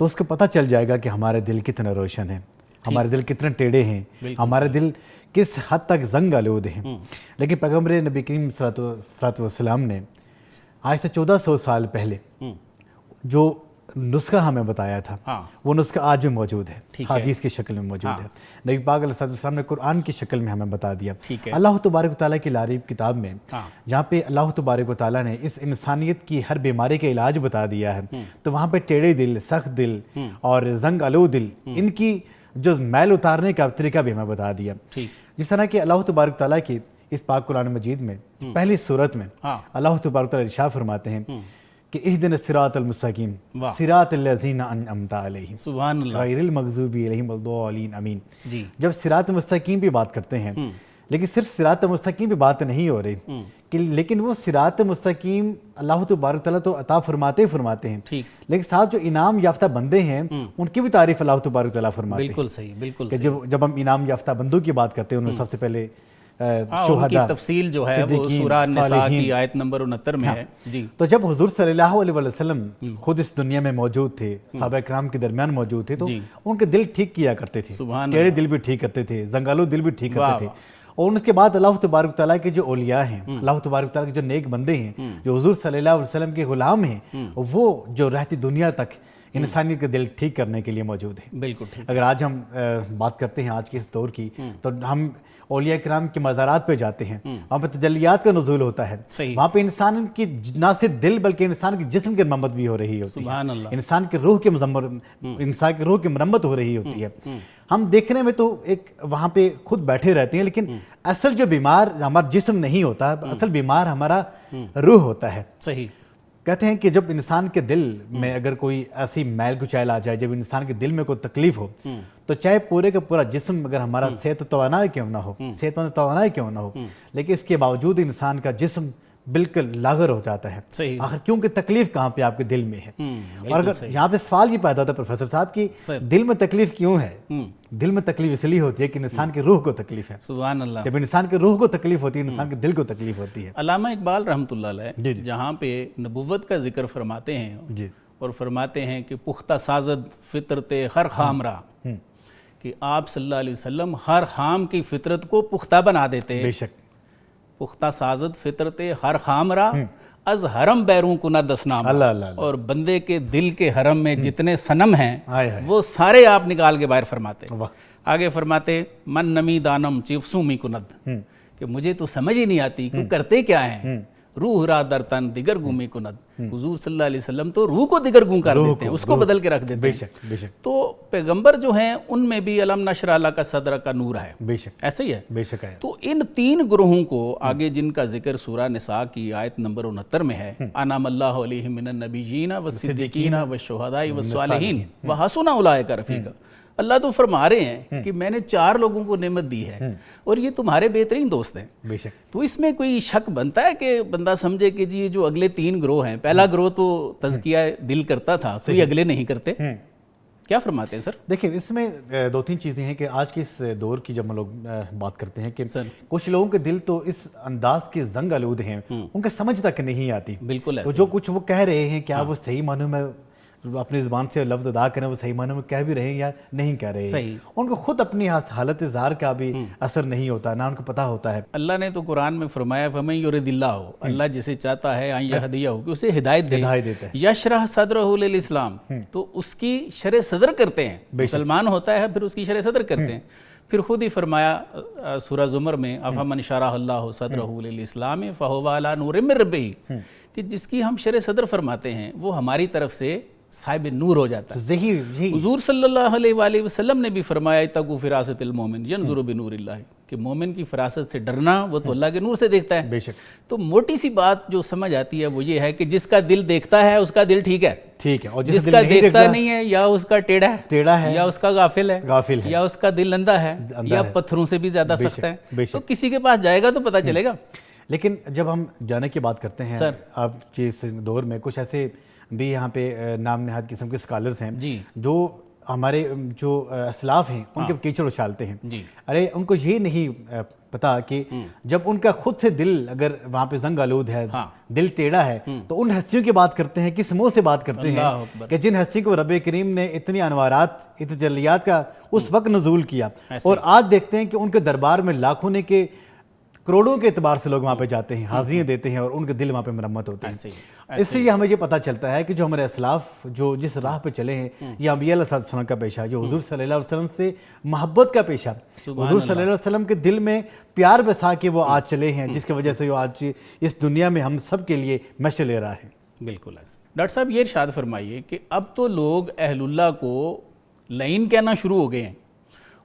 تو اس کو پتہ چل جائے گا کہ ہمارے دل کتنے روشن ہیں، ہمارے دل کتنے ٹیڑھے ہیں، ہمارے دل کس حد تک زنگ آلود ہیں۔ لیکن پیغمبر نبی کریم صلی اللہ علیہ وسلم نے آج سے 1400 سال پہلے جو نسخہ ہمیں بتایا تھا وہ نسخہ آج بھی موجود ہے، حدیث کی شکل میں موجود ہے۔ نبی پاک علیہ السلام نے قرآن کی شکل میں ہمیں بتا دیا۔ اللہ تبارک و تعالیٰ کی لاریب کتاب میں جہاں پہ اللہ تبارک و تعالیٰ نے اس انسانیت کی ہر بیماری کا علاج بتا دیا ہے، تو وہاں پہ ٹیڑھے دل، سخت دل اور زنگ آلود دل، ان کی جو میل اتارنے کا طریقہ بھی ہمیں بتا دیا۔ جس طرح کہ اللہ تبارک و تعالیٰ کی اس پاک قرآن مجید میں پہلی صورت میں اللہ تبارک و تعالیٰ ارشاد فرماتے ہیں کہ اہدنا الصراط المستقیم صراط الذین انعمت علیہم سبحان اللہ، غیر المغضوب علیہم الضالین آمین۔ جب صراط مستقیم بھی بات کرتے ہیں، لیکن صرف صراط مستقیم بھی بات نہیں ہو رہی کہ لیکن وہ صراط مستقیم اللہ تبارک تعالیٰ تو عطا فرماتے ہیں، لیکن ساتھ جو انعام یافتہ بندے ہیں ان کی بھی تعریف اللہ تبارک تعالیٰ فرماتے ہیں۔ بالکل صحیح، بالکل کہ جب ہم انعام یافتہ بندوں کی بات کرتے ہیں ان میں سب سے پہلے ان کی تفصیل جو ہے وہ سورہ نساء کی آیت نمبر 69 میں ہے۔ تو جب حضور صلی اللہ علیہ وسلم خود اس دنیا میں موجود تھے، صحابہ کرام کے درمیان موجود تھے، تو ان کے دل ٹھیک کیا کرتے تھے، ٹیڑھے دل بھی ٹھیک کرتے تھے، زنگالو دل بھی ٹھیک کرتے تھے۔ اور اس کے بعد اللہ تبارک تعالیٰ کے جو اولیاء ہیں، اللہ تبارک تعالیٰ کے جو نیک بندے ہیں، جو حضور صلی اللہ علیہ وسلم کے غلام ہیں، وہ جو رہتی دنیا تک انسانیت کا دل ٹھیک کرنے کے لیے موجود ہے۔ بالکل ٹھیک۔ اگر آج ہم بات کرتے ہیں آج کے اس دور کی، تو ہم اولیاء کرام کے مزارات پہ جاتے ہیں، وہاں پہ تجلیات کا نزول ہوتا ہے، وہاں پہ انسان کی نہ صرف دل بلکہ انسان کے جسم کی مرمت بھی ہو رہی ہوتی ہے، انسان کی روح کی مرمت ہو رہی ہوتی ہے۔ ہم دیکھنے میں تو ایک وہاں پہ خود بیٹھے رہتے ہیں، لیکن اصل جو بیمار ہمارا جسم نہیں ہوتا، اصل بیمار ہمارا روح ہوتا ہے۔ صحیح۔ کہتے ہیں کہ جب انسان کے دل میں اگر کوئی ایسی میل کچیل آ جائے، جب انسان کے دل میں کوئی تکلیف ہو، تو چاہے پورے کا پورا جسم اگر ہمارا صحت و توانائی کیوں نہ ہو، صحت مند توانائی کیوں نہ ہو، لیکن اس کے باوجود انسان کا جسم بالکل لاغر ہو جاتا ہے۔ آخر کیونکہ تکلیف کہاں پہ آپ کے دل میں ہے؟ اور اگر یہاں پہ سوال یہ پیدا ہوتا ہے پروفیسر صاحب کی دل میں تکلیف کیوں ہے؟ دل میں تکلیف اس لیے ہوتی ہے کہ انسان کی روح کو تکلیف ہے۔ سبحان اللہ۔ جب انسان کی روح کو تکلیف ہوتی ہے، انسان کے دل کو تکلیف ہوتی ہے۔ علامہ اقبال رحمۃ اللہ علیہ جہاں پہ نبوت کا ذکر فرماتے ہیں اور فرماتے ہیں کہ پختہ سازد فطرت ہر خامرہ، کہ آپ صلی اللہ علیہ وسلم ہر خام کی فطرت کو پختہ بنا دیتے ہیں۔ بے شک۔ پختہ سازد فطرت ہر خامرہ از حرم بیرون کنا دسنام، اور بندے کے دل کے حرم میں جتنے صنم ہیں وہ سارے آپ نکال کے باہر فرماتے ہیں۔ آگے فرماتے من نمی دانم چیفسومی کند، کہ مجھے تو سمجھ ہی نہیں آتی کہ کرتے کیا ہیں، روح را در تن دیگر گومی کند۔ حضور صلی اللہ علیہ وسلم تو روح کو دیگر گوں کر دیتے ہیں، اس کو بدل کے رکھ دیتے ہیں۔ تو پیغمبر جو ہیں ان میں بھی علم نشرح لک صدرک کا نور ہے، ایسے ہی ہے۔ بے شک ہے۔ تو ان تین گروہوں کو آگے جن کا ذکر سورہ نساء کی آیت نمبر 69 میں ہے، انعم اللہ علیہم من النبیین والصدیقین والشہداء والصالحین وحسن اولئک رفیقا۔ اللہ تو فرما رہے ہیں کہ میں نے 4 لوگوں کو نعمت دی ہے اور یہ تمہارے بہترین دوست ہیں۔ بے شک۔ تو اس میں کوئی شک بنتا ہے کہ بندہ سمجھے کہ جی جو اگلے 3 گروہ ہیں، پہلا گروہ تو تزکیہ دل کرتا تھا، کوئی اگلے نہیں کرتے، کیا فرماتے ہیں سر؟ دیکھیں اس میں 2-3 چیزیں ہیں کہ آج کے اس دور کی جب ہم لوگ بات کرتے ہیں کہ کچھ لوگوں کے دل تو اس انداز کے زنگ آلود ہیں، ان کے سمجھ تک نہیں آتی۔ بالکل تو جو کچھ وہ کہہ رہے ہیں کیا وہ صحیح معنوں میں اپنی زبان سے لفظ ادا کریں، وہ صحیح معنوں میں کہہ بھی رہے ہیں یا نہیں کہہ رہے ہیں، ان کو خود اپنی حالت ظاہر کا بھی اثر نہیں ہوتا، نہ ان کو پتہ ہوتا ہے۔ اللہ نے تو قرآن میں فرمایا فَمَن يُرِدِ اللَّهُ، اللہ جسے چاہتا ہے ان یہدیہ کہ اسے ہدایت دے، یشرح صدرہ للاسلام، تو اس کی شرح صدر کرتے ہیں، مسلمان ہوتا ہے پھر اس کی شرح صدر کرتے ہیں۔ پھر خود ہی فرمایا سورہ زمر میں افمن شرح اللہ صدرہ للاسلام فہو علی نور من ربہ، کہ جس کی ہم شرح صدر فرماتے ہیں وہ ہماری طرف سے صاحب نور ہو جاتا ہے۔ حضور صلی اللہ علیہ وآلہ وسلم نے بھی فرمایا اتقوا فراست المومن ینظر بنور اللہ، کہ مومن کی فراست سے ڈرنا، وہ تو اللہ کے نور سے دیکھتا ہے۔ بے شک۔ تو موٹی سی بات جو سمجھ آتی ہے وہ یہ ہے کہ جس کا دل دیکھتا ہے اس کا دل ٹھیک ہے، اور جس کا دیکھتا نہیں ہے یا اس کا ٹیڑھا ہے یا اس کا غافل ہے یا اس کا دل اندھا ہے یا پتھروں سے بھی زیادہ سخت ہے، تو کسی کے پاس جائے گا تو پتہ چلے گا۔ لیکن جب ہم جانے کی بات کرتے ہیں آپ کے اس دور میں، کچھ ایسے بھی یہاں پہ نام نہاد قسم کے اسکالرز ہیں جو ہمارے جو اسلاف ہیں ان کے کیچڑ اچھالتے ہیں۔ ارے ان کو یہ نہیں پتا کہ جب ان کا خود سے دل اگر وہاں پہ زنگ آلود ہے, دل ٹیڑھا ہے, تو ان ہستیوں کی بات کرتے ہیں, کس منہ سے بات کرتے ہیں کہ جن ہستیوں کو رب کریم نے اتنی انوارات, اتنی تجلیات کا اس وقت نزول کیا, اور آج دیکھتے ہیں کہ ان کے دربار میں لاکھوں نے کے کروڑوں کے اعتبار سے لوگ وہاں پہ جاتے ہیں, حاضریاں دیتے ہیں, اور ان کے دل وہاں پہ مرمت ہوتے ہیں. اس سے یہ ہمیں یہ پتہ چلتا ہے کہ جو ہمارے اسلاف جو جس راہ پہ چلے ہیں, یہ انبیاء علیہ السلام کا پیشہ, جو حضور صلی اللہ علیہ وسلم سے محبت کا پیشہ, حضور صلی اللہ علیہ وسلم کے دل میں پیار بسا کے وہ آج چلے ہیں, جس کی وجہ سے وہ آج اس دنیا میں ہم سب کے لیے مشعل لے رہا ہے. بالکل ایسے. ڈاکٹر صاحب یہ ارشاد فرمائیے کہ اب تو لوگ اہل اللہ کو لعین کہنا شروع ہو گئے ہیں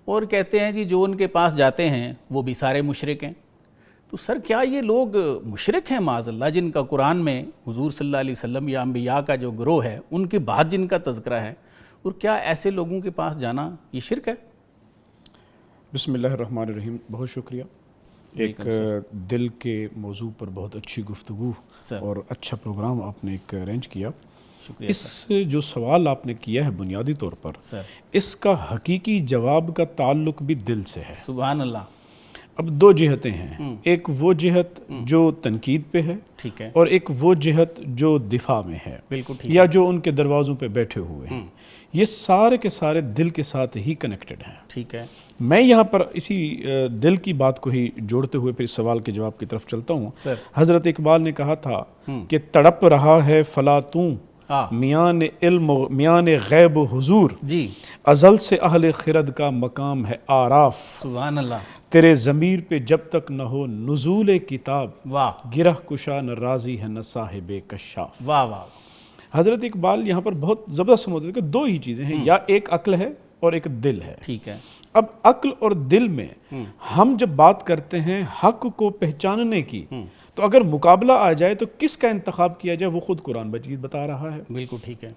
اور کہتے ہیں جی جو ان کے پاس جاتے ہیں وہ بھی سارے مشرک ہیں. تو سر کیا یہ لوگ مشرک ہیں معاذ اللہ, جن کا قرآن میں حضور صلی اللہ علیہ وسلم یا انبیاء کا جو گروہ ہے ان کے بعد جن کا تذکرہ ہے, اور کیا ایسے لوگوں کے پاس جانا یہ شرک ہے؟ بسم اللہ الرحمن الرحیم. بہت شکریہ. ایک دل کے موضوع پر بہت اچھی گفتگو اور اچھا پروگرام آپ نے ایک ارینج کیا. اس جو سوال آپ نے کیا ہے بنیادی طور پر اس کا حقیقی جواب کا تعلق بھی دل سے ہے. سبحان اللہ. اب دو جہتیں ہیں, ایک وہ جہت جو تنقید پہ ہے, ٹھیک ہے, اور ایک وہ جہت جو دفاع میں ہے, بالکل ٹھیک, یا جو ان کے دروازوں پہ بیٹھے ہوئے ہیں. یہ سارے کے سارے دل کے ساتھ ہی کنیکٹڈ ہیں. ٹھیک ہے. میں یہاں پر اسی دل کی بات کو ہی جوڑتے ہوئے پھر سوال کے جواب کی طرف چلتا ہوں. حضرت اقبال نے کہا تھا کہ تڑپ رہا ہے فلاطوں میان علم میان غیب حضور, جی ازل سے اہل خرد کا مقام ہے آراف. سبحان اللہ. تیرے ضمیر پہ جب تک نہ ہو نزول کتاب, واہ, گرہ کشا نہ راضی ہے نہ صاحب کشاف. واہ واہ. حضرت اقبال یہاں پر بہت زبردست سمجھتے کہ دو ہی چیزیں ہیں, یا ایک عقل ہے اور ایک دل ہے. ٹھیک ہے. اب عقل اور دل میں ہم جب بات کرتے ہیں حق کو پہچاننے کی, تو اگر مقابلہ آ جائے تو کس کا انتخاب کیا جائے, وہ خود قرآن مجید بتا رہا ہے. بالکل ٹھیک ہے.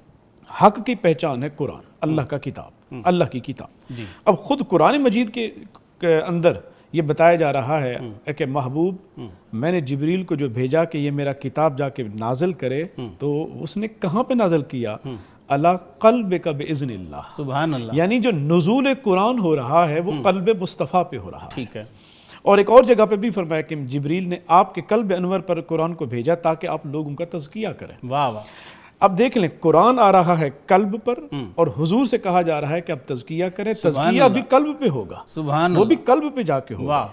حق کی پہچان ہے قرآن, اللہ کا کتاب, اللہ کی کتاب. اب خود قرآن مجید کے اندر یہ بتایا جا رہا ہے کہ محبوب میں نے جبریل کو جو بھیجا کہ یہ میرا کتاب جا کے نازل کرے, تو اس نے کہاں پہ نازل کیا؟ اللہ قلبک باذن اللہ. سبحان اللہ. یعنی جو نزول قرآن ہو رہا ہے وہ قلب مصطفیٰ پہ ہو رہا ہے. ٹھیک ہے. اور ایک اور جگہ پہ بھی فرمایا کہ جبریل نے آپ کے قلب انور پر قرآن کو بھیجا تاکہ آپ لوگوں کا تزکیہ کریں. واہ واہ. اب دیکھ لیں, قرآن آ رہا ہے قلب پر, اور حضور سے کہا جا رہا ہے کہ اب تزکیہ کریں. تزکیہ بھی قلب پہ ہوگا, سبحان وہ بھی قلب پہ جا کے ہوگا.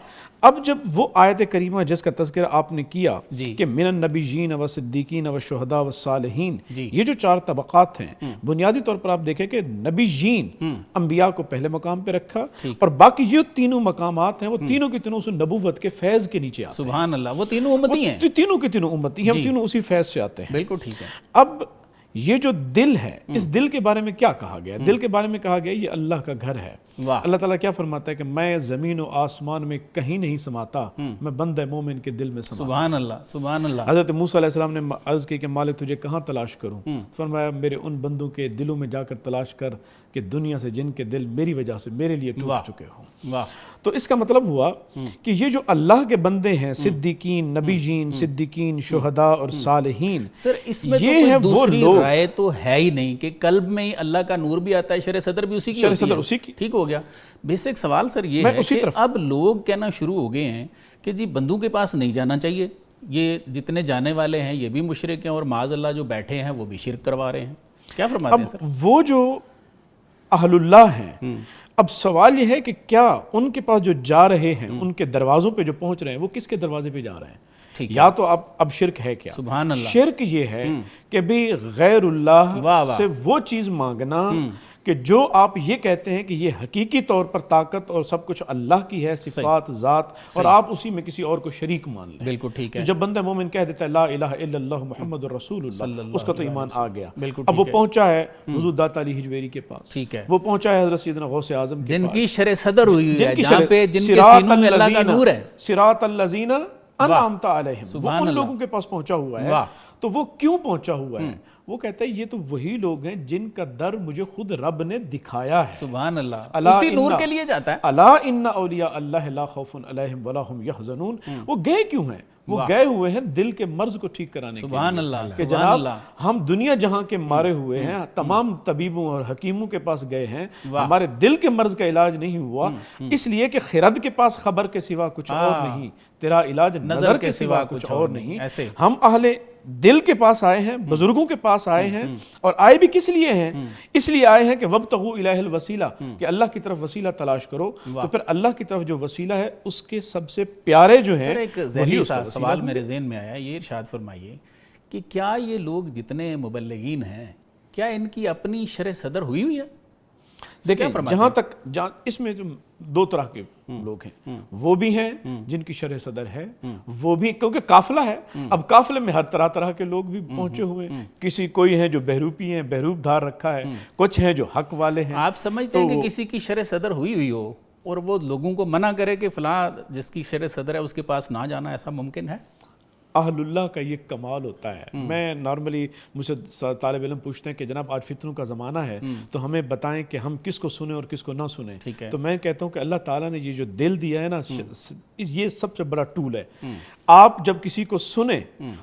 اب جب وہ آیت کریمہ جس کا تذکرہ آپ نے کیا کہ من النبیین و صدیقین و شہداء و صالحین, یہ جو چار طبقات ہیں, بنیادی طور پر آپ دیکھیں کہ نبیین انبیاء کو پہلے مقام پہ رکھا, اور باقی جو تینوں مقامات ہیں وہ تینوں کے تینوں اس نبوت کے فیض کے نیچے آتے ہیں. سبحان اللہ. وہ تینوں امتی ہیں, تینوں کے تینوں امتی ہیں, ہم تینوں اسی فیض سے آتے ہیں. بالکل ٹھیک ہے. اب یہ جو دل ہے, اس دل کے بارے میں کیا کہا گیا؟ دل کے بارے میں کہا گیا یہ اللہ کا گھر ہے. اللہ تعالیٰ کیا فرماتا ہے کہ میں زمین و آسمان میں کہیں نہیں سماتا, میں بندہ مومن کے دل میں سماتا. سبحان اللہ. سبحان اللہ. حضرت موسیٰ علیہ السلام نے عرض کی کہ مالک تجھے کہاں تلاش کروں؟ فرمایا میرے ان بندوں کے دلوں میں جا کر تلاش کر کہ دنیا سے جن کے دل میری وجہ سے میرے لیے ٹوٹ چکے ہوں. تو اس کا مطلب ہوا کہ یہ جو اللہ کے بندے ہیں, صدیقین, نبیین, صدیقین, شہداء اور صالحین, سر اس میں یہ تو دوسری رائے تو ہے ہی نہیں کہ قلب میں ہی اللہ کا نور بھی آتا ہے, شرح صدر بھی اسی کی ہوتی ہے. ٹھیک ہو گیا. بیسک سوال سر یہ ہے کہ اب لوگ کہنا شروع ہو گئے ہیں کہ جی بندوں کے پاس نہیں جانا چاہیے, یہ جتنے جانے والے ہیں یہ بھی مشرک ہیں, اور معاذ اللہ جو بیٹھے ہیں وہ بھی شرک کروا رہے ہیں. کیا فرماتے ہیں سر؟ وہ جو اہل اللہ ہیں, اب سوال یہ ہے کہ کیا ان کے پاس جو جا رہے ہیں, ان کے دروازوں پہ جو پہنچ رہے ہیں, وہ کس کے دروازے پہ جا رہے ہیں؟ یا تو اب شرک ہے کیا؟ سبحان اللہ. شرک یہ ہے کہ بھی غیر اللہ سے وہ چیز مانگنا کہ جو آپ یہ کہتے ہیں کہ یہ حقیقی طور پر طاقت اور سب کچھ اللہ کی ہے, صفات, ذات, اور آپ اسی میں کسی اور کو شریک مان لیں. بالکل ٹھیک ہے. جب بندہ مومن کہہ دیتا ہے لا الہ الا اللہ محمد الرسول اللہ, اس کا تو ایمان آ گیا. اب وہ پہنچا ہے حضور داتا علی حجویری کے پاس, ٹھیک ہے, وہ پہنچا ہے حضرت سیدنا غوث اعظم جن کی شرح صدر ہوئی ہے, جہاں پہ جن کے سینوں میں اللہ کا نور ہے, صراط الذین انعمت علیہم, وہ ان لوگوں کے پاس پہنچا ہوا ہے. تو وہ کیوں پہنچا ہوا ہے؟ وہ کہتا ہے یہ تو وہی لوگ ہیں جن کا در مجھے خود رب نے دکھایا ہے. سبحان اللہ, اسی نور کے لیے جاتا ہے. الا ان اولیاء اللہ لا خوف علیہم ولا هم یحزنون. وہ گئے کیوں ہیں؟ وہ گئے ہوئے ہیں دل کے مرض کو ٹھیک کرانے کے لیے. سبحان اللہ, کہ جناب ہم دنیا جہاں کے مارے ہوئے ہیں, تمام طبیبوں اور حکیموں کے پاس گئے ہیں, ہمارے دل کے مرض کا علاج نہیں ہوا, اس لیے کہ خرد کے پاس خبر کے سوا کچھ اور نہیں, تیرا علاج نظر کے سوا کچھ اور نہیں. ہم اہل دل کے پاس آئے ہیں, بزرگوں کے پاس آئے ہیں, اور آئے بھی کس لیے ہیں؟ اس لیے آئے ہیں کہ وابتغوا الیہ الوسیلہ, کہ اللہ کی طرف وسیلہ تلاش کرو. تو پھر اللہ کی طرف جو وسیلہ ہے اس کے سب سے پیارے جو ہیں. ایک ذہنی سا سوال میرے ذہن میں آیا, یہ ارشاد فرمائیے کہ کیا یہ لوگ جتنے مبلغین ہیں کیا ان کی اپنی شرح صدر ہوئی ہوئی ہے؟ دیکھیں جہاں تک اس میں دو طرح کے لوگ ہیں, وہ بھی ہیں جن کی شرح صدر ہے, وہ بھی کیونکہ قافلہ ہے. اب قافلے میں ہر طرح طرح کے لوگ بھی پہنچے ہوئے ہیں. کسی کوئی ہیں جو بہروپی ہیں, بہروپ دھار رکھا ہے, کچھ ہیں جو حق والے ہیں. آپ سمجھتے ہیں کہ کسی کی شرح صدر ہوئی ہو اور وہ لوگوں کو منع کرے کہ فلاں جس کی شرح صدر ہے اس کے پاس نہ جانا, ایسا ممکن ہے؟ اہل اللہ کا یہ کمال ہوتا ہے. میں نارملی مجھ سے طالب علم پوچھتے ہیں کہ جناب آج فتنوں کا زمانہ ہے تو ہمیں بتائیں کہ ہم کس کو سنیں اور کس کو نہ سنیں. تو میں کہتا ہوں کہ اللہ تعالیٰ نے یہ جو دل دیا ہے نا, یہ سب سے بڑا ٹول ہے. آپ جب کسی کو سنیں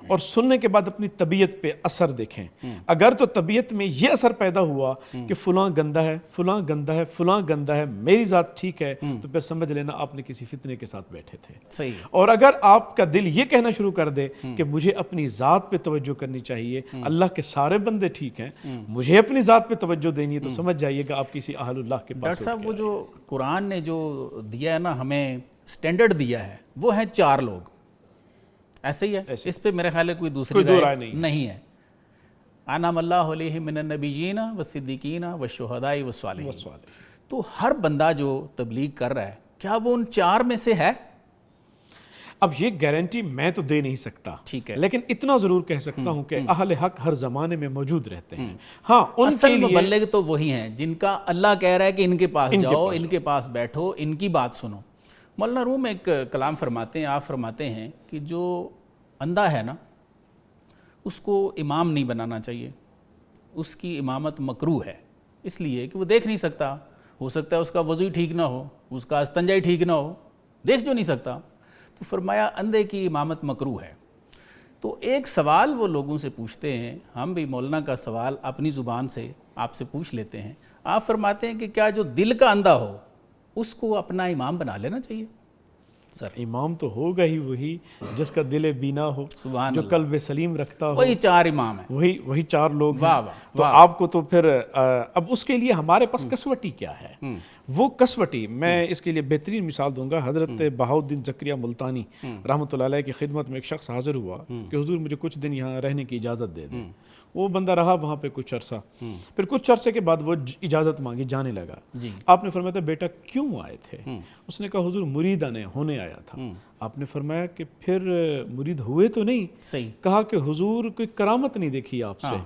اور سننے کے بعد اپنی طبیعت پہ اثر دیکھیں, اگر تو طبیعت میں یہ اثر پیدا ہوا کہ فلاں گندہ ہے, فلاں گندہ ہے, فلاں گندہ ہے, میری ذات ٹھیک ہے, تو پھر سمجھ لینا آپ نے کسی فتنے کے ساتھ بیٹھے تھے. صحیح. اور اگر آپ کا دل یہ کہنا شروع کر دے کہ مجھے اپنی ذات پہ توجہ کرنی چاہیے, اللہ کے سارے بندے ٹھیک ہیں, مجھے اپنی ذات پہ توجہ دینی ہے, تو سمجھ جائیے گا آپ کسی اہل اللہ کے پاس. ڈاکٹر صاحب وہ جو قرآن نے جو دیا ہے نا, ہمیں سٹینڈرڈ دیا ہے, وہ ہیں 4 لوگ, ایسے ہی ہے؟ اس پہ میرے خیال ہے کوئی دوسری رائے نہیں ہے. انعم اللہ علیہم من النبیین والصدیقین والشہداء والصالحین. تو ہر بندہ جو تبلیغ کر رہا ہے کیا وہ ان 4 میں سے ہے؟ اب یہ گارنٹی میں تو دے نہیں سکتا, ٹھیک ہے, لیکن اتنا ضرور کہہ سکتا ہوں کہ اہل حق ہر زمانے میں موجود رہتے ہیں. ہاں, ان اصل مبلغ تو وہی ہیں جن کا اللہ کہہ رہا ہے کہ ان کے پاس جاؤ, ان کے پاس بیٹھو, ان کی بات سنو. مولانا روم ایک کلام فرماتے ہیں, آپ فرماتے ہیں کہ جو اندھا ہے نا اس کو امام نہیں بنانا چاہیے, اس کی امامت مکروہ ہے, اس لیے کہ وہ دیکھ نہیں سکتا, ہو سکتا ہے اس کا وضو ٹھیک نہ ہو, اس کا استنجا ٹھیک نہ ہو, دیکھ جو نہیں سکتا. تو فرمایا اندھے کی امامت مکروہ ہے. تو ایک سوال وہ لوگوں سے پوچھتے ہیں, ہم بھی مولانا کا سوال اپنی زبان سے آپ سے پوچھ لیتے ہیں. آپ فرماتے ہیں کہ کیا جو دل کا اندھا ہو اس کو اپنا امام بنا لینا چاہیے؟ سر امام تو ہوگا ہی وہی جس کا دل بینا ہو, جو قلب سلیم رکھتا ہو, وہی 4 امام ہیں, وہی 4 لوگ ہیں. تو آپ کو تو پھر اب اس کے لیے ہمارے پاس کسوٹی کیا ہے؟ وہ کسوٹی میں اس کے لیے بہترین مثال دوں گا. حضرت بہاؤالدین زکریا ملتانی رحمۃ اللہ علیہ کی خدمت میں ایک شخص حاضر ہوا کہ حضور مجھے کچھ دن یہاں رہنے کی اجازت دے دیں. وہ بندہ رہا وہاں پہ کچھ عرصہ, پھر کچھ عرصے کے بعد وہ اجازت مانگی, جانے لگا. آپ نے فرمایا بیٹا کیوں آئے تھے؟ اس نے کہا حضور مرید ہونے آیا تھا. آپ نے فرمایا کہ پھر مرید ہوئے تو نہیں؟ صحیح. کہا کہ حضور کوئی کرامت نہیں دیکھی آپ سے.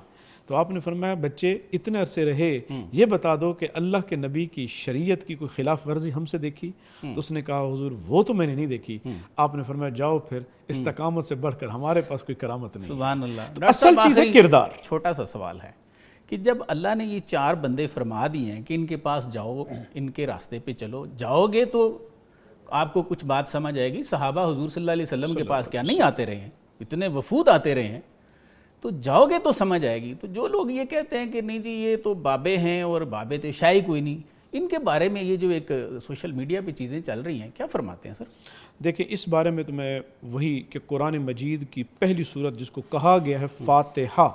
تو آپ نے فرمایا بچے اتنے عرصے رہے, یہ بتا دو کہ اللہ کے نبی کی شریعت کی کوئی خلاف ورزی ہم سے دیکھی؟ تو اس نے کہا حضور وہ تو میں نے نہیں دیکھی. آپ نے فرمایا جاؤ پھر, استقامت سے بڑھ کر ہمارے پاس کوئی کرامت نہیں. سبحان اللہ. تو اصل چیز ہے کردار. چھوٹا سا سوال ہے کہ جب اللہ نے یہ 4 بندے فرما دیے ہیں کہ ان کے پاس جاؤ, ان کے راستے پہ چلو, جاؤ گے تو آپ کو کچھ بات سمجھ آئے گی. صحابہ حضور صلی اللہ علیہ وسلم کے پاس کیا نہیں آتے رہے ہیں, اتنے وفود آتے رہے ہیں, تو جاؤ گے تو سمجھ آئے گی. تو جو لوگ یہ کہتے ہیں کہ نہیں جی یہ تو بابے ہیں اور بابے تو شاہی کوئی نہیں, ان کے بارے میں یہ جو ایک سوشل میڈیا پہ چیزیں چل رہی ہیں, کیا فرماتے ہیں سر؟ دیکھیں اس بارے میں تو میں وہی کہ قرآن مجید کی پہلی سورت جس کو کہا گیا ہے فاتحہ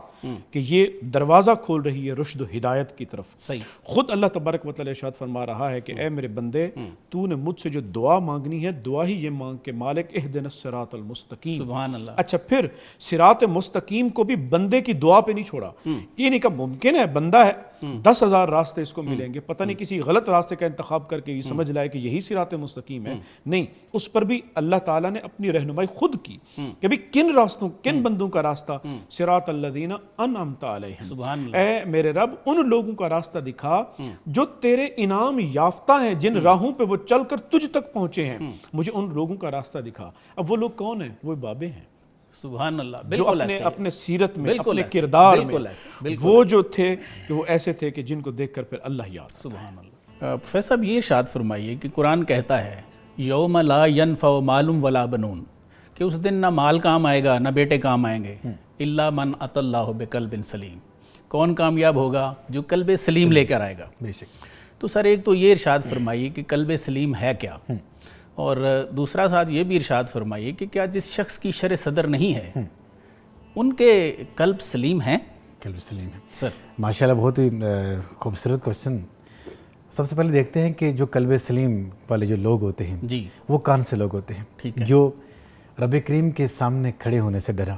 کہ یہ دروازہ کھول رہی ہے رشد و ہدایت کی طرف. صحیح. خود اللہ تبارک و تعالی ارشاد فرما رہا ہے کہ اے میرے بندے, تو نے مجھ سے جو دعا مانگنی ہے دعا ہی یہ مانگ کہ مالک اہدنا الصراط المستقیم. سبحان اللہ. اچھا پھر صراط مستقیم کو بھی بندے کی دعا پہ نہیں چھوڑا. یہ نہیں کہ ممکن ہے بندہ ہے 10,000 راستے اس کو ملیں گے, پتہ نہیں کسی غلط راستے کا انتخاب کر کے یہ سمجھ لائے کہ یہی صراط مستقیم ہے. نہیں, اس پر بھی اللہ تعالیٰ نے اپنی رہنمائی خود کی کہ بھی کن راستوں, کن بندوں کا راستہ, صراط الذین انعمت علیہم. اے میرے رب ان لوگوں کا راستہ دکھا جو تیرے انعام یافتہ ہیں, جن راہوں پہ وہ چل کر تجھ تک پہنچے ہیں, مجھے ان لوگوں کا راستہ دکھا. اب وہ لوگ کون ہیں؟ وہ بابے ہیں. سبحان اللہ، جو بالکل اپنے سیرت میں، اپنے کردار میں وہ جو تھے کہ وہ ایسے تھے کہ جن کو دیکھ کر پھر اللہ یاد. سبحان اللہ. پروفیسر صاحب یہ ارشاد فرمائیے کہ قرآن کہتا ہے یوم لا ینفع مال ولا بنون، کہ اس دن نہ مال کام آئے گا نہ بیٹے کام آئیں گے، الا من اتی اللہ بقلب سلیم. کون کامیاب ہوگا؟ جو قلب سلیم لے کر آئے گا. بے شک. تو سر ایک تو یہ ارشاد فرمائیے کہ قلب سلیم ہے کیا، اور دوسرا ساتھ یہ بھی ارشاد فرمائیے کہ کیا جس شخص کی شرع صدر نہیں ہے ان کے قلب سلیم ہیں؟ قلب سلیم ہے سر. ماشاءاللہ، بہت ہی خوبصورت کوشچن. سب سے پہلے دیکھتے ہیں کہ جو قلب سلیم والے جو لوگ ہوتے ہیں جی وہ کون سے لوگ ہوتے ہیں؟ جو رب کریم کے سامنے کھڑے ہونے سے ڈرا،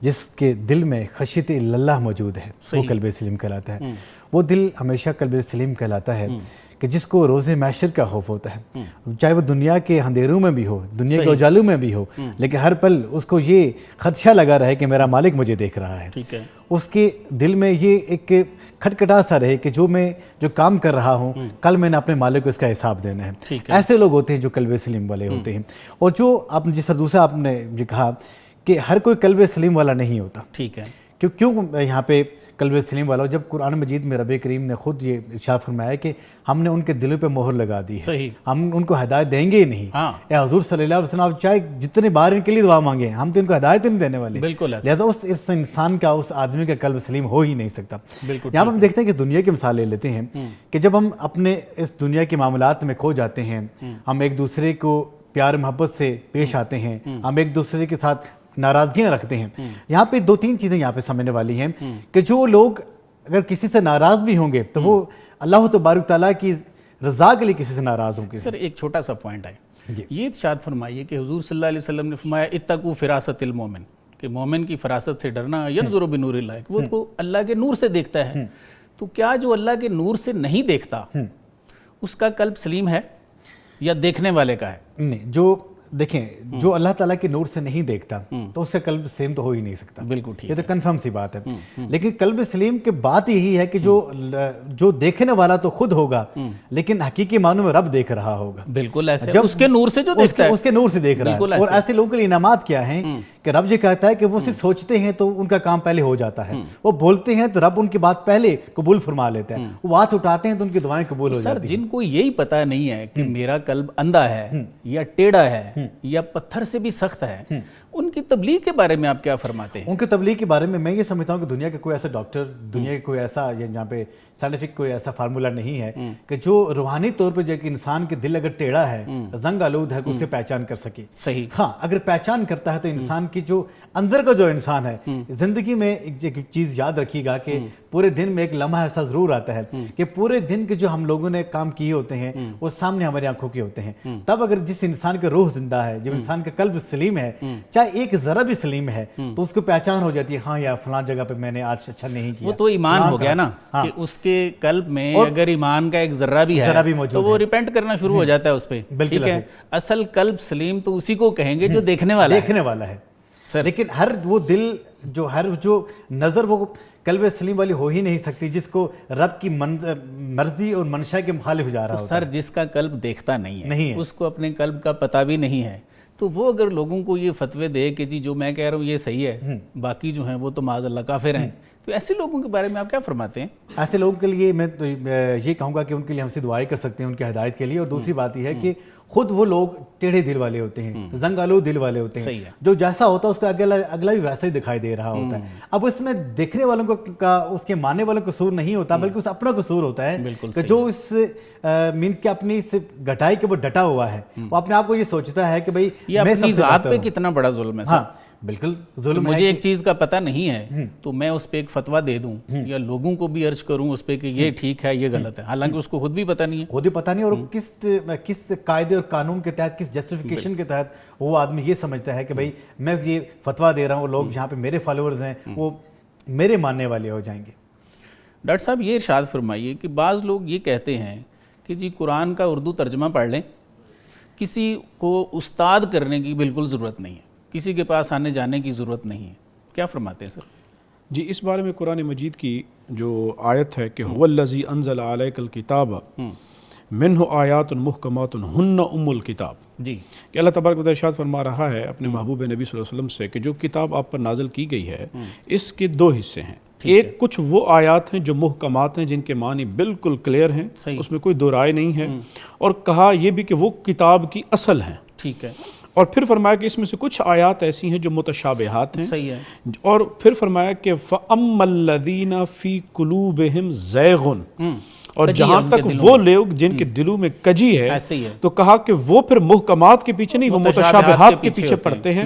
جس کے دل میں خشیت اللہ موجود ہے، وہ قلب سلیم کہلاتا ہے. وہ دل ہمیشہ قلب سلیم کہلاتا ہے کہ جس کو روز محشر کا خوف ہوتا ہے، چاہے وہ دنیا کے اندھیروں میں بھی ہو، دنیا کے اجالوں میں بھی ہو، لیکن ہر پل اس کو یہ خدشہ لگا رہے کہ میرا مالک مجھے دیکھ رہا ہے. اس کے دل میں یہ ایک کھٹکھٹا سا رہے کہ جو کام کر رہا ہوں کل میں نے اپنے مالک کو اس کا حساب دینا ہے. ایسے لوگ ہوتے ہیں جو قلب سلیم والے ہوتے ہیں. اور جو آپ جس طرح دوسرا آپ نے یہ کہا کہ ہر کوئی قلب سلیم والا نہیں ہوتا. ٹھیک ہے. کیوں یہاں پہ قلب سلیم والا؟ جب قرآن مجید میں رب کریم نے خود یہ ارشاد فرمایا کہ ہم نے ان کے دلوں پہ مہر لگا دی ہے، ہم ان کو ہدایت دیں گے ہی نہیں. اے حضور صلی اللہ علیہ وسلم، آپ چاہے جتنے بار ان کے لیے دعا مانگیں، ہم تو ان کو ہدایت نہیں دینے والے. لہٰذا اس انسان کا، اس آدمی کا قلب سلیم ہو ہی نہیں سکتا. یہاں پہ ہم دیکھتے ہیں کہ دنیا کی مثال لے لیتے ہیں کہ جب ہم اپنے اس دنیا کے معاملات میں کھو جاتے ہیں، ہم ایک دوسرے کو پیار محبت سے پیش آتے ہیں، ہم ایک دوسرے کے ساتھ ناراضگیاں رکھتے ہیں. یہاں پہ دو تین چیزیں یہاں پہ سمجھنے والی ہیں کہ جو لوگ اگر کسی سے ناراض بھی ہوں گے تو وہ اللہ تبارک تعالیٰ کی رضا کے لیے کسی سے ناراض ہوں گے. سر ایک چھوٹا سا پوائنٹ ہے، یہ ارشاد فرمائیے کہ حضور صلی اللہ علیہ وسلم نے فرمایا اتقوا فراست المومن، کہ مومن کی فراست سے ڈرنا، ینظر بنور اللہ، کہ وہ تو اللہ کے نور سے دیکھتا ہے. تو کیا جو اللہ کے نور سے نہیں دیکھتا اس کا قلب سلیم ہے یا دیکھنے والے کا ہے؟ نہیں، جو دیکھیں جو اللہ تعالیٰ کے نور سے نہیں دیکھتا تو اس کا قلب سلیم تو ہو ہی نہیں سکتا. بالکل ٹھیک، یہ تو کنفرم سی بات ہے. لیکن قلب سلیم کی بات یہی ہے کہ جو دیکھنے والا تو خود ہوگا لیکن حقیقی معنوں میں رب دیکھ رہا ہوگا. بالکل ایسے اس کے نور سے جو دیکھتا ہے، اس کے نور سے دیکھ رہا ہے. اور ایسے لوگوں کے لیے انعامات کیا ہیں کہ رب یہ کہتا ہے کہ وہ صرف سوچتے ہیں تو ان کا کام پہلے ہو جاتا ہے، وہ بولتے ہیں تو رب ان کی بات پہلے قبول فرما لیتا ہے، وہ ہاتھ اٹھاتے ہیں تو ان کی دعائیں قبول ہو جاتی ہیں. سر جن کو یہی پتہ نہیں ہے کہ میرا قلب اندھا ہے یا ٹیڑھا ہے یا پتھر سے بھی سخت ہے، ان کی تبلیغ کے بارے میں آپ کیا فرماتے ہیں؟ ان کی تبلیغ کے بارے میں یہ سمجھتا ہوں کہ دنیا کے کوئی ایسا ڈاکٹر، دنیا کے کوئی ایسا یہاں پہ سائنٹیفک کوئی ایسا فارمولا نہیں ہے کہ جو روحانی طور پہ جو ایک انسان کے دل اگر ٹیڑھا ہے، زنگ آلود ہے، کہ اس کی پہچان کر سکے. صحیح. ہاں، اگر پہچان کرتا ہے تو انسان کی جو اندر کا جو انسان ہے، زندگی میں ایک چیز یاد رکھیے گا کہ پورے دن میں ایک لمحہ ایسا ضرور آتا ہے کہ پورے دن کے جو ہم لوگوں نے کام کیے ہوتے ہیں وہ سامنے ہماری آنکھوں کے ہوتے ہیں. تب اگر جس انسان کا روح زندہ ہے، جب انسان کا قلب سلیم ہے، چاہے ایک ذرہ بھی سلیم ہے، تو اس کو پہچان ہو جاتی ہے، ہاں یا فلاں جگہ پہ میں نے آج اچھا نہیں کیا. وہ تو ایمان ہو گیا نا، کہ اس کے قلب میں اگر ایمان کا ایک ذرہ بھی ہے تو وہ ریپینٹ کرنا شروع ہو جاتا ہے اس پہ. ٹھیک ہے. اصل قلب سلیم تو اسی کو کہیں گے جو دیکھنے والا ہے. لیکن ہر وہ دل جو نظر وہ قلب سلیم والی ہو ہی نہیں سکتی جس کو رب کی مرضی اور منشا کے مخالف جا رہا ہوتا ہے. سر جس کا قلب دیکھتا نہیں ہے اس کو اپنے قلب کا پتہ بھی نہیں ہے، تو وہ اگر لوگوں کو یہ فتوے دے کہ جی جو میں کہہ رہا ہوں یہ صحیح ہے، باقی جو ہیں وہ تو معاذ اللہ کافر ہیں، تو ایسے لوگوں کے بارے میں آپ کیا فرماتے ہیں؟ ایسے لوگوں کے لیے میں یہ کہوں گا کہ ان کے لیے ہم سے دعائیں کر سکتے ہیں ان کی ہدایت کے لیے. اور دوسری بات یہ ہے کہ خود وہ لوگ ٹیڑھے دل والے ہوتے ہیں، زنگ آلود دل والے ہوتے ہیں، جو جیسا ہوتا ہے اس کا اگلا بھی ویسا ہی دکھائی دے رہا ہوتا ہے. اب اس میں دیکھنے والوں کا، اس کے ماننے والوں کا قصور نہیں ہوتا بلکہ اس اپنا قصور ہوتا ہے کہ جو اس مینس کہ اپنی اس گھٹائی کے وہ ڈٹا ہوا ہے، وہ اپنے آپ کو یہ سوچتا ہے کہ بھائی یہ اپنی ذات پہ کتنا بڑا ظلم ہے. ہاں بالکل ظلم. مجھے ایک چیز کا پتہ نہیں ہے تو میں اس پہ ایک فتویٰ دے دوں یا لوگوں کو بھی عرض کروں اس پہ کہ یہ ٹھیک ہے یہ غلط ہے، حالانکہ اس کو خود بھی پتہ نہیں ہے. اور کس قاعدے اور قانون کے تحت، کس جسٹیفیکیشن کے تحت وہ آدمی یہ سمجھتا ہے کہ بھائی میں یہ فتویٰ دے رہا ہوں، لوگ جہاں پہ میرے فالوورز ہیں وہ میرے ماننے والے ہو جائیں گے. ڈاکٹر صاحب یہ ارشاد فرمائیے کہ بعض لوگ یہ کہتے ہیں کہ جی قرآن کا اردو ترجمہ پڑھ لیں، کسی کو استاد کرنے کی بالکل ضرورت نہیں ہے، کسی کے پاس آنے جانے کی ضرورت نہیں ہے، کیا فرماتے ہیں سر؟ جی اس بارے میں قرآن مجید کی جو آیت ہے کہ هو الذی انزل علیک الکتاب منہ آیات محکمات ہن ام الکتاب، جی کہ اللہ تبارک و تعالیٰ ارشاد فرما رہا ہے اپنے محبوب نبی صلی اللہ علیہ وسلم سے کہ جو کتاب آپ پر نازل کی گئی ہے اس کے دو حصے ہیں، ایک کچھ وہ آیات ہیں جو محکمات ہیں جن کے معنی بالکل کلیئر ہیں، اس میں کوئی دو رائے نہیں ہے، اور کہا یہ بھی کہ وہ کتاب کی اصل ہیں، ٹھیک ہے، اور پھر فرمایا کہ اس میں سے کچھ آیات ایسی ہیں جو متشابہات ہیں، صحیح ہے، اور پھر فرمایا کہ فَأَمَّا الَّذِينَ فِي قُلُوبِهِمْ زَيْغٌ، اور جہاں تک وہ لوگ جن کے دلوں میں کجی ہے تو کہا کہ وہ پھر محکمات کے پیچھے نہیں، وہ متشابہات کے پیچھے پڑتے ہیں،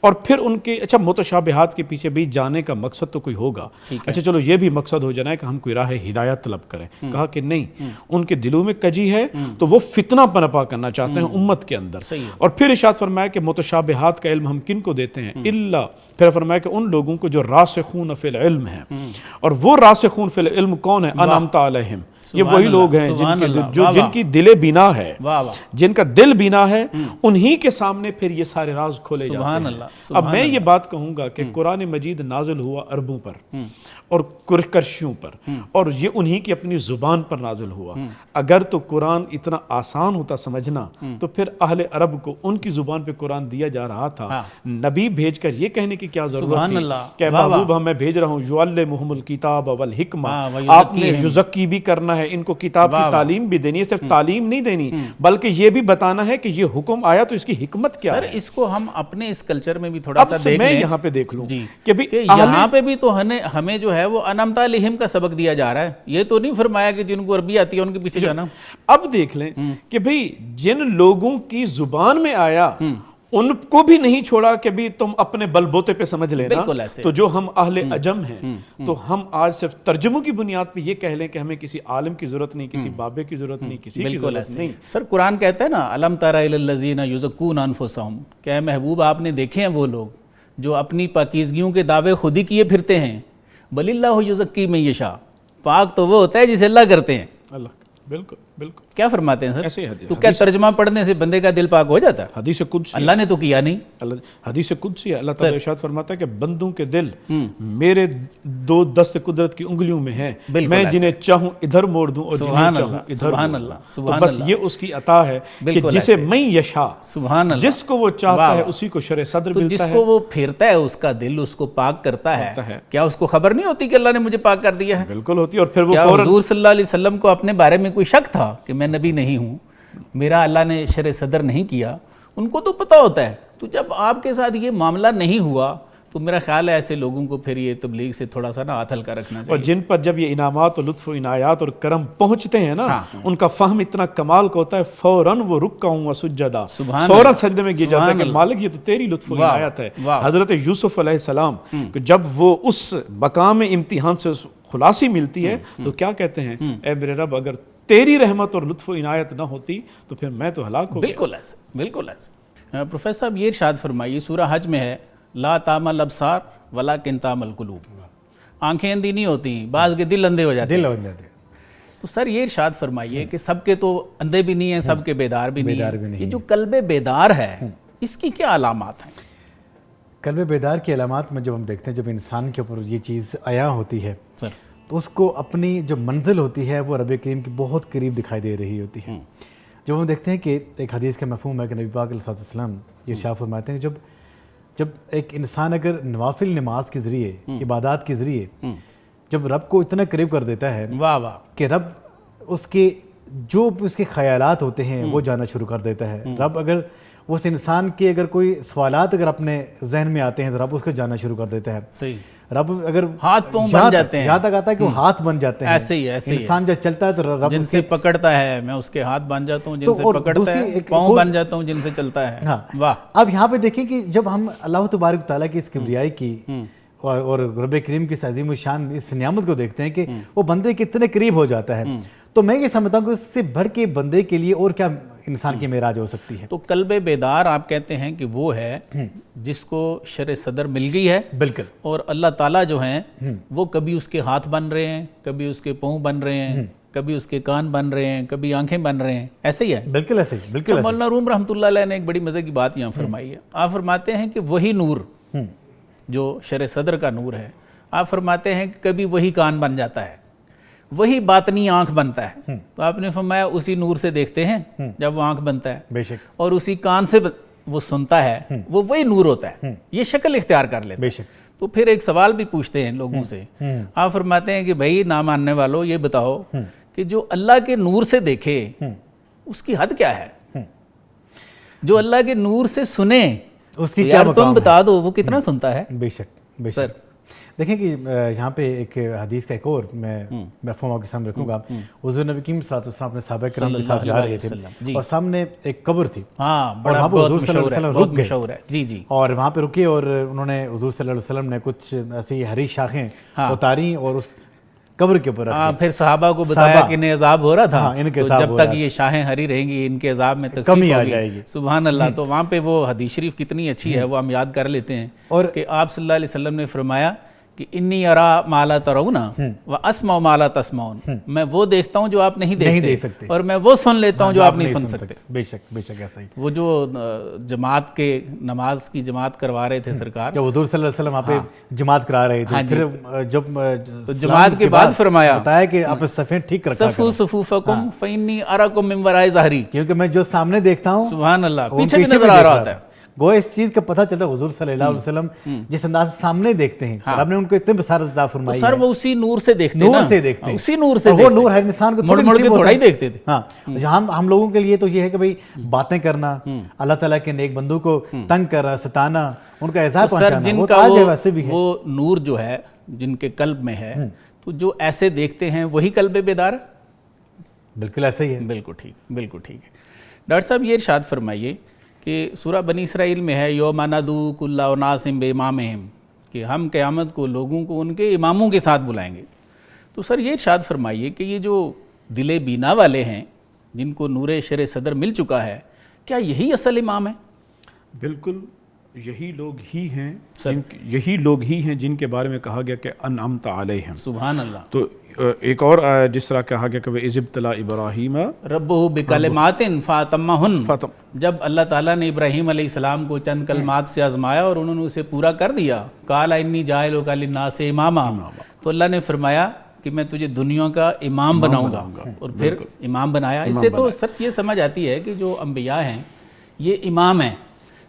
اور پھر ان کے اچھا متشابہات کے پیچھے بھی جانے کا مقصد تو کوئی ہوگا، اچھا چلو یہ بھی مقصد ہو جانا ہے کہ ہم کوئی راہ ہدایت طلب کریں، کہا کہ نہیں، ان کے دلوں میں کجی ہے تو وہ فتنہ پنپا کرنا چاہتے ہیں امت کے اندر، اور پھر ارشاد فرمایا کہ متشابہات کا علم ہم کن کو دیتے ہیں، الا، پھر فرمایا کہ ان لوگوں کو جو راسخون فی العلم ہیں، اور وہ راسخون فی العلم کون ہیں، انعمت علیہم، یہ وہی لوگ ہیں جن کی دل بینا ہے، جن کا دل بینا ہے، انہی کے سامنے پھر یہ سارے راز کھولے جاتے ہیں۔ اب میں یہ بات کہوں گا کہ قرآن مجید نازل ہوا عربوں پر اور کرشیوں پر، اور یہ انہی کی اپنی زبان پر نازل ہوا، اگر تو قرآن اتنا آسان ہوتا سمجھنا تو پھر اہل عرب کو ان کی زبان پہ قرآن دیا جا رہا تھا، نبی بھیج کر یہ کہنے کی کیا ضرورت تھی کہ محبوب ہم میں بھیج رہا ہوں یعلمہم الکتاب والحکمہ، آپ نے یزکی بھی کرنا ہے، ان کو کتاب کی تعلیم بھی دینی ہے، صرف تعلیم نہیں دینی بلکہ یہ بھی بتانا ہے کہ یہ حکم آیا تو اس کی حکمت کیا ہے۔ سر اس کو ہم اپنے اس کلچر میں بھی تھوڑا سا دیکھ لیں، میں یہاں پہ دیکھ لوں کہ یہاں پہ بھی تو ہمیں جو ہے وہ انعمت علیہم کا سبق دیا جا رہا ہے، یہ تو نہیں فرمایا کہ جن کو عربی آتی ہے ان کے پیچھے جانا۔ اب دیکھ لیں کہ بھئی جن لوگوں کی زبان میں آیا ان کو بھی نہیں چھوڑا کہ بھی تم اپنے بل بوتے پہ سمجھ لینا، تو جو ہم اہل عجم ہیں تو ہم آج صرف ترجموں کی بنیاد پہ یہ کہہ لیں کہ ہمیں کسی عالم کی ضرورت نہیں، کسی بابے کی ضرورت نہیں، کسی کی ضرورت نہیں۔ سر قرآن کہتا ہے نا الم تر الی الذین یزکون انفسہم، کہ اے محبوب آپ نے دیکھے ہیں وہ لوگ جو اپنی پاکیزگیوں کے دعوے خود ہی کیے پھرتے ہیں، بل اللہ یزکی من یشاء، پاک تو وہ ہوتا ہے جسے اللہ کرتے ہیں۔ اللہ بالکل بالکل کیا فرماتے ہیں سر؟ تو کیا ترجمہ پڑھنے سے بندے کا دل پاک ہو جاتا ہے؟ حدیث قدسی، اللہ نے تو کیا نہیں، حدیث قدسی ہے، اللہ تعالیٰ ارشاد فرماتا ہے کہ بندوں کے دل میرے دو دست قدرت کی انگلیوں میں ہیں، میں جنہیں چاہوں ادھر موڑ دوں اور جنہیں چاہوں ادھر موڑ دوں، تو بس یہ اس کی عطا ہے کہ جسے میں یشاء، جس کو وہ چاہتا ہے اسی کو شرع صدر ملتا ہے، جس کو وہ پھیرتا ہے اس کا دل اس کو پاک کرتا ہے، کیا اس کو خبر نہیں ہوتی کہ اللہ نے مجھے پاک کر دیا ہے؟ بالکل ہوتی ہے۔ اور پھر وہ کیا حضور صلی اللہ علیہ وسلم کو اپنے بارے میں کوئی شک تھا کہ میں نبی نہیں ہوں، میرا اللہ نے شرع صدر نہیں کیا؟ ان کو تو پتہ ہوتا ہے۔ تو جب آپ کے ساتھ یہ معاملہ نہیں ہوا تو میرا خیال ہے ایسے لوگوں کو پھر یہ تبلیغ سے تھوڑا سا نا ہاتھ ہلکا رکھنا چاہیے، اور جن پر جب یہ انعامات و لطف و عنایات اور کرم پہنچتے ہیں نا، ان کا فہم اتنا کمال کا ہوتا ہے، فوراً وہ رکعوں و سجدہ، فوراً سجدے میں گر جاتا ہے کہ مالک یہ تو تیری لطف و عنایت ہے۔ حضرت یوسف علیہ السلام جب وہ اس مقام امتحان سے خلاصی ملتی ہے تو کیا کہتے ہیں، اے میرے رب اگر تیری رحمت اور لطف و عنایت نہ ہوتی تو پھر میں تو ہلاک ہو گیا۔ بالکل ایسے، بالکل ایسے۔ پروفیسر صاحب یہ ارشاد فرمائیے، سورہ حج میں ہے لا تعمل الابصار ولکن تعمل القلوب، آنکھیں اندھی نہیں ہوتی، بعض کے دل اندھے ہو جاتے ہیں۔ تو سر یہ ارشاد فرمائیے کہ سب کے تو اندھے بھی نہیں ہیں، سب کے بیدار بھی نہیں ہیں، یہ جو قلب بیدار ہے اس کی کیا علامات ہیں؟ قلب بیدار کی علامات میں جب ہم دیکھتے ہیں، جب انسان کے اوپر یہ چیز عیاں ہوتی ہے تو اس کو اپنی جو منزل ہوتی ہے وہ رب کریم کی بہت قریب دکھائی دے رہی ہوتی ہے۔ جب ہم دیکھتے ہیں کہ ایک حدیث کا مفہوم ہے کہ نبی پاک علیہ السلام یہ ارشاد فرماتے ہیں جب ایک انسان اگر نوافل نماز کے ذریعے، عبادات کے ذریعے جب رب کو اتنا قریب کر دیتا ہے کہ رب اس کے جو اس کے خیالات ہوتے ہیں وہ جانا شروع کر دیتا ہے، رب اگر اس انسان کے اگر کوئی سوالات اگر اپنے ذہن میں آتے ہیں تو رب اس کو جانا شروع کر دیتا ہے، رب اگر ہاتھ پاؤں بن جاتے ہیں، یہاں تک آتا ہے کہ وہ ہاتھ بن جاتے ہیں، ایسے ہی انسان جب چلتا ہے تو رب جن سے پکڑتا ہے میں اس کے ہاتھ بن جاتا ہوں، جن سے پکڑتا ہے پاؤں بن جاتا ہوں، جن سے چلتا ہے۔ واہ! اب یہاں پہ دیکھیں کہ جب ہم اللہ تبارک تعالیٰ کی اس کبریائی کی اور رب کریم کی عظیم الشان اس نعمت کو دیکھتے ہیں کہ وہ بندے کتنے قریب ہو جاتا ہے، تو میں یہ سمجھتا ہوں کہ اس سے بڑھ کے بندے کے لیے اور کیا انسان کی معراج ہو سکتی ہے۔ تو قلب بیدار آپ کہتے ہیں کہ وہ ہے جس کو شرع صدر مل گئی ہے، بالکل، اور اللہ تعالیٰ جو ہیں وہ کبھی اس کے ہاتھ بن رہے ہیں، کبھی اس کے پاؤں بن رہے ہیں، کبھی اس کے کان بن رہے ہیں، کبھی آنکھیں بن رہے ہیں، ایسے ہی ہے؟ بالکل ایسے ہی، بالکل ایسے۔ مولانا روم رحمۃ اللہ علیہ نے ایک بڑی مزے کی بات یہاں فرمائی ہے، آپ فرماتے ہیں کہ وہی نور جو شرع صدر کا نور ہے، آپ فرماتے ہیں کہ کبھی وہی کان بن جاتا ہے، وہی باطنی آنکھ بنتا ہے. تو آپ نے فرمایا اسی نور سے دیکھتے ہیں جب وہ آنکھ بنتا ہے, بے شک, اور اسی کان سے وہ سنتا ہے, وہ وہی نور ہوتا ہے, یہ شکل اختیار کر لیتا ہے. بے شک. تو پھر ایک سوال بھی پوچھتے ہیں لوگوں سے, آپ فرماتے ہیں کہ بھائی نہ ماننے والوں یہ بتاؤ کہ جو اللہ کے نور سے دیکھے اس کی حد کیا ہے, جو اللہ کے نور سے سنے اس کی یار تم بتا دو وہ کتنا سنتا ہے. بے شک, بے شک. دیکھیں کہ یہاں پہ ایک حدیث کا ایک اور میں مفہوم آپ کے سامنے رکھوں گا. حضور نبی کریم صلی اللہ علیہ وسلم اپنے صحابہ کرام کے ساتھ جا رہے تھے اور سامنے ایک قبر تھی, اور وہاں پہ حضور صلی اللہ علیہ وسلم رک گئے. جی جی. اور وہاں پہ رکے اور انہوں نے حضور صلی اللہ علیہ وسلم نے کچھ ایسی ہری شاخیں اتاری اور اس قبر کے اوپر رکھ دی. پھر صحابہ کو بتایا کہ انہیں عذاب ہو رہا تھا, جب تک یہ شاخیں ہری رہیں گی ان کے عذاب میں کمی آ جائے گی. سبحان اللہ. تو وہاں پہ وہ حدیث شریف کتنی اچھی ہے, وہ ہم یاد کر لیتے ہیں کہ آپ صلی اللہ علیہ وسلم نے فرمایا کہ انی ارا ما لا ترون و اسمع ما لا تسمعون, میں وہ دیکھتا ہوں جو آپ نہیں دیکھ سکتے, اور میں وہ سن لیتا ہوں جو آپ نہیں سن سکتے. بے شک, بے شک, ایسا ہی. وہ جو جماعت کے نماز کی جماعت کروا رہے تھے سرکار, کہ حضور صلی اللہ علیہ وسلم وہاں پہ جماعت کرا رہے تھے, پھر جب جماعت کے بعد فرمایا بتایا کہ آپ صفیں ٹھیک رکھا صفو صفوفکم فانی اراکم من وراء ظہری, کیونکہ میں جو سامنے دیکھتا ہوں سبحان اللہ پیچھے بھی نظر آ رہا ہوتا ہے. گویا اس چیز کا پتہ چلتا ہے حضور صلی اللہ علیہ وسلم جس انداز سے سامنے دیکھتے ہیں, اور آپ نے ان کو اتنے بصارت عطا فرمائی ہے. سر وہ اسی نور سے دیکھتے ہیں, نور سے دیکھتے ہیں, اسی نور سے. وہ نور ہر انسان کو مڑ کے تھوڑا ہی دیکھتے تھے. ہاں, جہاں ہم لوگوں کے لیے تو یہ ہے کہ بھئی باتیں کرنا, اللہ تعالیٰ کے نیک بندوں کو تنگ کرنا, ستانا, ان کا احساس پہنچانا, وہ تو آج ہے ویسے بھی ہے. وہ نور جو ہے جن کے قلب میں ہے, تو جو ایسے دیکھتے ہیں وہی قلب بیدار ہے. بالکل ایسا ہی ہے. بالکل ٹھیک, بالکل ٹھیک ہے. ڈاکٹر صاحب یہ ارشاد فرمائیے کہ سورہ بنی اسرائیل میں ہے یوم ندعو کل اناس بامامہم, کہ ہم قیامت کو لوگوں کو ان کے اماموں کے ساتھ بلائیں گے. تو سر یہ ارشاد فرمائیے کہ یہ جو دل بینا والے ہیں جن کو نور شرع صدر مل چکا ہے, کیا یہی اصل امام ہیں؟ بالکل یہی لوگ ہی ہیں جن کے بارے میں کہا گیا کہ انعمت علیہم. سبحان اللہ. تو ایک اور جس طرح کہا گیا کہ اذ ابتلی ابراہیم ربہ بکلمات فاتمہن, جب اللہ تعالیٰ نے ابراہیم علیہ السلام کو چند کلمات سے آزمایا اور انہوں نے اسے پورا کر دیا, قال انی جاعلک للناس اماما, تو اللہ نے فرمایا کہ میں تجھے دنیا کا امام بناؤں گا, اور پھر امام بنایا. اس سے تو سر یہ سمجھ آتی ہے کہ جو انبیاء ہیں یہ امام ہیں.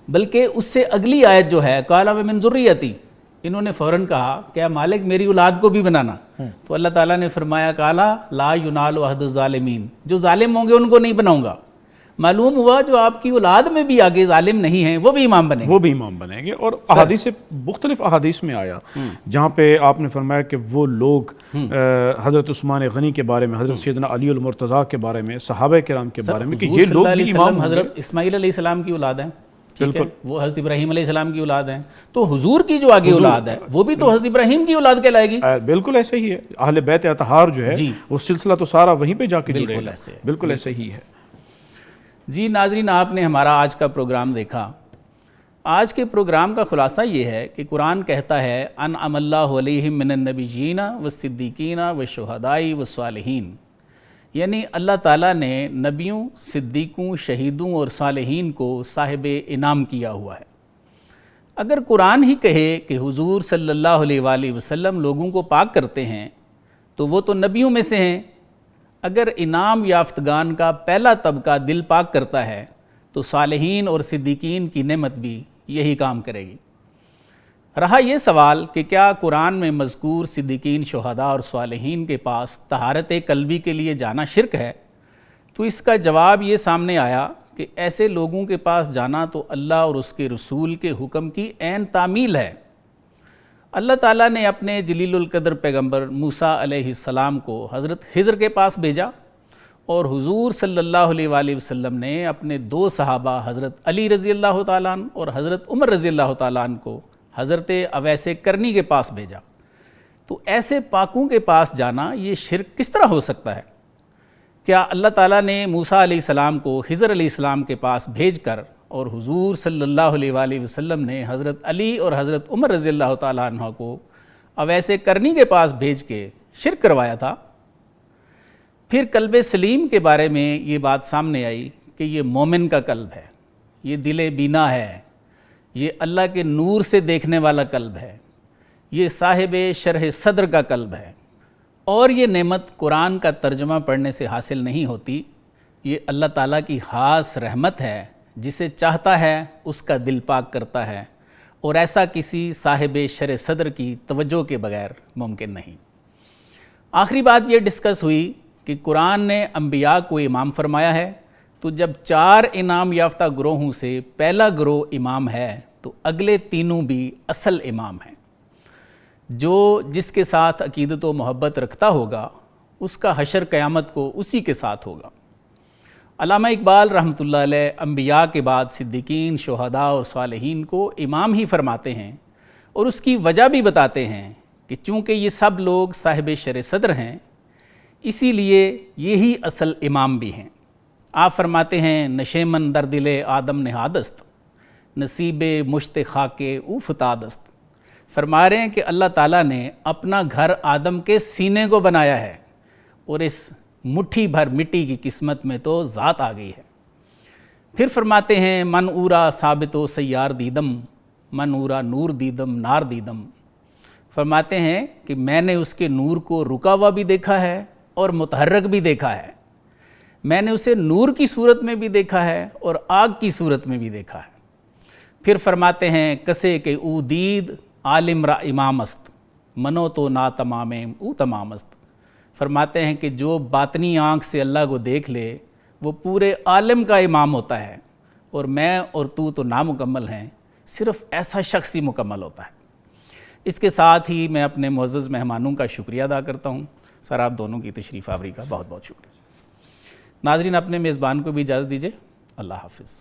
بلکہ اس سے اگلی آیت جو ہے قال ومن ذریتی, انہوں نے فوراً کہا کہ مالک میری اولاد کو بھی بنانا. تو اللہ تعالیٰ نے فرمایا قالا لا ینال عہد الظالمین, جو ظالم ہوں گے ان کو نہیں بناؤں گا. معلوم ہوا جو آپ کی اولاد میں بھی آگے ظالم نہیں ہیں وہ بھی امام بنیں گے. اور احادیث مختلف احادیث میں آیا جہاں پہ آپ نے فرمایا کہ وہ لوگ حضرت عثمان غنی کے بارے میں, حضرت سیدنا علی المرتضیٰ کے بارے میں, صحابہ کرام کے بارے میں, کہ یہ لوگ بھی امام. حضرت اسماعیل علیہ السلام کی اولاد ہیں, وہ حضرت ابراہیم علیہ السلام کی اولاد ہیں, تو حضور کی جو آگے اولاد ہے وہ بھی تو حضرت ابراہیم کی اولاد کہلائے گی. بالکل ایسے ہی ہے. اہل بیت اطہار جو ہے وہ سلسلہ تو سارا وہیں پہ جا کے جڑے گا. بالکل ایسے ہی ہے. جی ناظرین, آپ نے ہمارا آج کا پروگرام دیکھا. آج کے پروگرام کا خلاصہ یہ ہے کہ قرآن کہتا ہے انعم اللہ علیہم من النبیین والصدیقین والشہداء والصالحین, یعنی اللہ تعالیٰ نے نبیوں, صدیقوں, شہیدوں اور صالحین کو صاحب انعام کیا ہوا ہے. اگر قرآن ہی کہے کہ حضور صلی اللہ علیہ وآلہ وسلم لوگوں کو پاک کرتے ہیں تو وہ تو نبیوں میں سے ہیں. اگر انعام یافتگان کا پہلا طبقہ دل پاک کرتا ہے تو صالحین اور صدیقین کی نعمت بھی یہی کام کرے گی. رہا یہ سوال کہ کیا قرآن میں مذکور صدیقین, شہداء اور صالحین کے پاس طہارت قلبی کے لیے جانا شرک ہے, تو اس کا جواب یہ سامنے آیا کہ ایسے لوگوں کے پاس جانا تو اللہ اور اس کے رسول کے حکم کی عین تعمیل ہے. اللہ تعالیٰ نے اپنے جلیل القدر پیغمبر موسیٰ علیہ السلام کو حضرت خضر کے پاس بھیجا, اور حضور صلی اللہ علیہ وآلہ وسلم نے اپنے 2 صحابہ حضرت علی رضی اللہ تعالیٰ عنہ اور حضرت عمر رضی اللہ تعالیٰ عنہ کو حضرت اویس کرنی کے پاس بھیجا. تو ایسے پاکوں کے پاس جانا یہ شرک کس طرح ہو سکتا ہے؟ کیا اللہ تعالیٰ نے موسیٰ علیہ السلام کو خضر علیہ السلام کے پاس بھیج کر اور حضور صلی اللہ علیہ وآلہ وسلم نے حضرت علی اور حضرت عمر رضی اللہ تعالیٰ عنہ کو اویس کرنی کے پاس بھیج کے شرک کروایا تھا؟ پھر قلب سلیم کے بارے میں یہ بات سامنے آئی کہ یہ مومن کا قلب ہے, یہ دل بینا ہے, یہ اللہ کے نور سے دیکھنے والا قلب ہے, یہ صاحب شرح صدر کا قلب ہے. اور یہ نعمت قرآن کا ترجمہ پڑھنے سے حاصل نہیں ہوتی، یہ اللہ تعالیٰ کی خاص رحمت ہے، جسے چاہتا ہے اس کا دل پاک کرتا ہے، اور ایسا کسی صاحب شرع صدر کی توجہ کے بغیر ممکن نہیں۔ آخری بات یہ ڈسکس ہوئی کہ قرآن نے انبیاء کو امام فرمایا ہے، تو جب 4 انعام یافتہ گروہوں سے پہلا گروہ امام ہے تو اگلے تینوں بھی اصل امام ہیں۔ جو جس کے ساتھ عقیدت و محبت رکھتا ہوگا اس کا حشر قیامت کو اسی کے ساتھ ہوگا۔ علامہ اقبال رحمۃ اللہ علیہ انبیاء کے بعد صدیقین، شہداء اور صالحین کو امام ہی فرماتے ہیں، اور اس کی وجہ بھی بتاتے ہیں کہ چونکہ یہ سب لوگ صاحب شرع صدر ہیں، اسی لیے یہی اصل امام بھی ہیں۔ آپ فرماتے ہیں نشیمن در دل آدم نہادست، نصیب مشت خاک او فتادست۔ فرما رہے ہیں کہ اللہ تعالیٰ نے اپنا گھر آدم کے سینے کو بنایا ہے، اور اس مٹھی بھر مٹی کی قسمت میں تو ذات آ گئی ہے۔ پھر فرماتے ہیں من اورا ثابت و سیار دیدم، من اورا نور دیدم نار دیدم۔ فرماتے ہیں کہ میں نے اس کے نور کو رکا ہوا بھی دیکھا ہے اور متحرک بھی دیکھا ہے، میں نے اسے نور کی صورت میں بھی دیکھا ہے اور آگ کی صورت میں بھی دیکھا ہے۔ پھر فرماتے ہیں کسے کہ او دید عالم را امام است، منو تو نا تمام او تمام است۔ فرماتے ہیں کہ جو باطنی آنکھ سے اللہ کو دیکھ لے وہ پورے عالم کا امام ہوتا ہے، اور میں اور تو نامکمل ہیں، صرف ایسا شخص ہی مکمل ہوتا ہے۔ اس کے ساتھ ہی میں اپنے معزز مہمانوں کا شکریہ ادا کرتا ہوں۔ سر آپ دونوں کی تشریف آوری کا بہت بہت شکریہ۔ ناظرین اپنے میزبان کو بھی اجازت دیجیے، اللہ حافظ۔